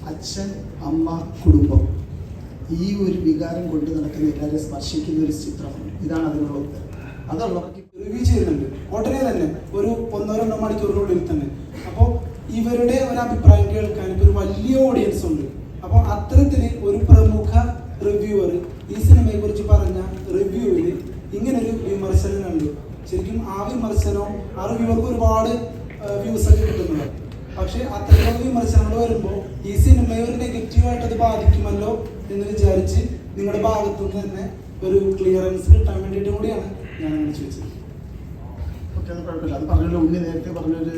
അച്ഛൻ, അമ്മ, കുടുംബം, ഈ ഒരു വികാരം കൊണ്ട് നടക്കുന്ന എല്ലാവരെയും സ്പർശിക്കുന്ന ഒരു ചിത്രമാണ്. ഇതാണ് അതിനുള്ള ഉത്തരം. അതുള്ളവർക്ക് റിവ്യൂ ചെയ്യുന്നുണ്ട് ഉടനെ തന്നെ, ഒരു 1-2 മണിക്കൂറിനുള്ളിൽ തന്നെ. അപ്പോൾ ഇവരുടെ ഒരു അഭിപ്രായം കേൾക്കാൻ ഒരു വലിയ ഓഡിയൻസ് ഉണ്ട്. അപ്പോൾ അത്തരത്തിൽ ഒരു പ്രമുഖ റിവ്യൂവർ ഈ സിനിമയെ കുറിച്ച് പറഞ്ഞ റിവ്യൂവിൽ ഇങ്ങനൊരു വിമർശനം കണ്ടു. ശരിക്കും ആ വിമർശനവും ആ റിവ്യൂവർക്ക് ഒരുപാട് വ്യൂസ് ഒക്കെ കിട്ടുന്നതാണ്. പക്ഷെ അത്തരത്തിലുള്ള വിമർശനങ്ങൾ വരുമ്പോൾ ഈ സിനിമയെ ഒരു നെഗറ്റീവായിട്ട് അത് ബാധിക്കുമല്ലോ എന്ന് വിചാരിച്ച് നിങ്ങളുടെ ഭാഗത്തു നിന്ന് തന്നെ ഒരു ക്ലിയറൻസ് കിട്ടാൻ വേണ്ടിയിട്ട് കൂടിയാണ് ഞാൻ അങ്ങനെ ചോദിച്ചത്. ഓക്കെ, അത് കുഴപ്പമില്ല. അത് പറഞ്ഞൊരു ഉണ്ണി നേരത്തെ പറഞ്ഞൊരു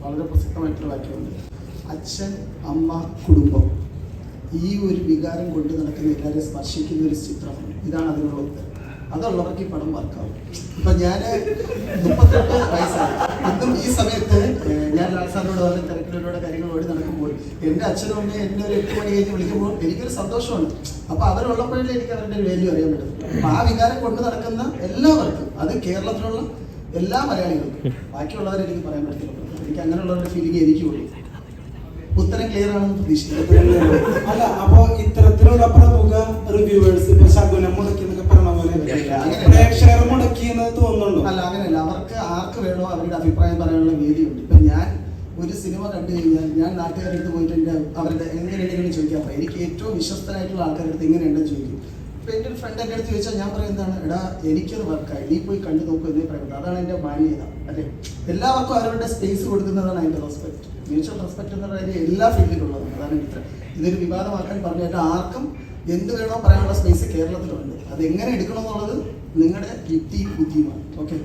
വളരെ പ്രസക്തമായിട്ടുള്ള വാക്യമുണ്ട്. അച്ഛൻ, അമ്മ, കുടുംബം, ഈ ഒരു വികാരം കൊണ്ട് നടക്കുന്ന എല്ലാവരെയും സ്പർശിക്കുന്ന ഒരു ചിത്രമാണ്. ഇതാണ് അതിനുള്ള ഉത്തരം. അതുള്ളവർക്ക് ഈ പടം വർക്കാവും. ഇപ്പം ഞാൻ 38 വയസ്സായി. ഇന്നും ഈ സമയത്ത് ഞാൻ ലാൽസാറിനോട് വളരെ തിരക്കിലൂടെ കാര്യങ്ങൾ ഓടി നടക്കുമ്പോൾ എൻ്റെ അച്ഛനും അമ്മയും എന്നെ ഒരു 8 മണി കഴിഞ്ഞ് വിളിക്കുമ്പോൾ എനിക്കൊരു സന്തോഷമാണ്. അപ്പോൾ അവരുള്ളപ്പോഴേ എനിക്ക് അവരുടെ ഒരു വാല്യൂ അറിയാൻ പറ്റും. അപ്പം ആ വികാരം കൊണ്ട് നടക്കുന്ന എല്ലാവർക്കും, അത് കേരളത്തിലുള്ള എല്ലാ മലയാളികൾക്കും, ബാക്കിയുള്ളവരെ എനിക്ക് പറയാൻ പറ്റില്ല. എനിക്ക് അങ്ങനെയുള്ളവരുടെ ഫീലിംഗ് എനിക്കുള്ളൂ. ഉത്തരം ക്ലിയർ ആണെന്ന് പ്രതീക്ഷിക്കുന്നു. അല്ല, അപ്പൊ ഇത്തരത്തിലുള്ള പ്രമുഖ റിവ്യൂവേഴ്സ് ഇപ്പൊ ശകുനം മുടക്കി എന്നൊക്കെ പറഞ്ഞ പോലെ പ്രേക്ഷകർ മുടക്കി എന്ന് തോന്നുന്നുണ്ടോ? അല്ല, അങ്ങനെയല്ല. അവർക്ക് ആർക്ക് വേണോ അവരുടെ അഭിപ്രായം പറയാനുള്ള വേദിയുണ്ട്. ഇപ്പൊ ഞാൻ ഒരു സിനിമ കണ്ടു കഴിഞ്ഞാൽ ഞാൻ നാട്ടുകാരുടെ അടുത്ത് പോയിട്ട് അവരുടെ എങ്ങനെയുണ്ടെങ്കിലും ചോദിക്കാം. എനിക്ക് ഏറ്റവും വിശ്വസ്തനായിട്ടുള്ള ആൾക്കാരുടെ അടുത്ത് എങ്ങനെയുണ്ടെന്ന് ചോദിക്കും. ഇപ്പൊ എൻ്റെ ഒരു ഫ്രണ്ട് എൻ്റെ അടുത്ത് ചോദിച്ചാൽ ഞാൻ പറയും എന്താണ്, എടാ എനിക്കത് വർക്കായി, നീ പോയി കണ്ടു നോക്കൂ എന്നേ പറയുന്നത്. അതാണ് എൻ്റെ മാന്യത. അല്ലേ, എല്ലാവർക്കും അവരുടെ സ്പേസ് കൊടുക്കുന്നതാണ് അതിൻ്റെ റെസ്പെക്ട്. മ്യൂച്വൽ റെസ്പെക്ട് എന്ന് പറയുന്നത് എല്ലാ ഫീൽഡിലുള്ളതാണ്. അതാണ് ഇതൊരു വിവാദമാക്കാൻ പറഞ്ഞിട്ട് ആർക്കും എന്ത് വേണോ പറയാനുള്ള സ്പേസ് കേരളത്തിലുണ്ട്. അതെങ്ങനെ എടുക്കണം എന്നുള്ളത് നിങ്ങളുടെ യുക്തിയും ബുദ്ധിയുമാണ്. ഓക്കെ.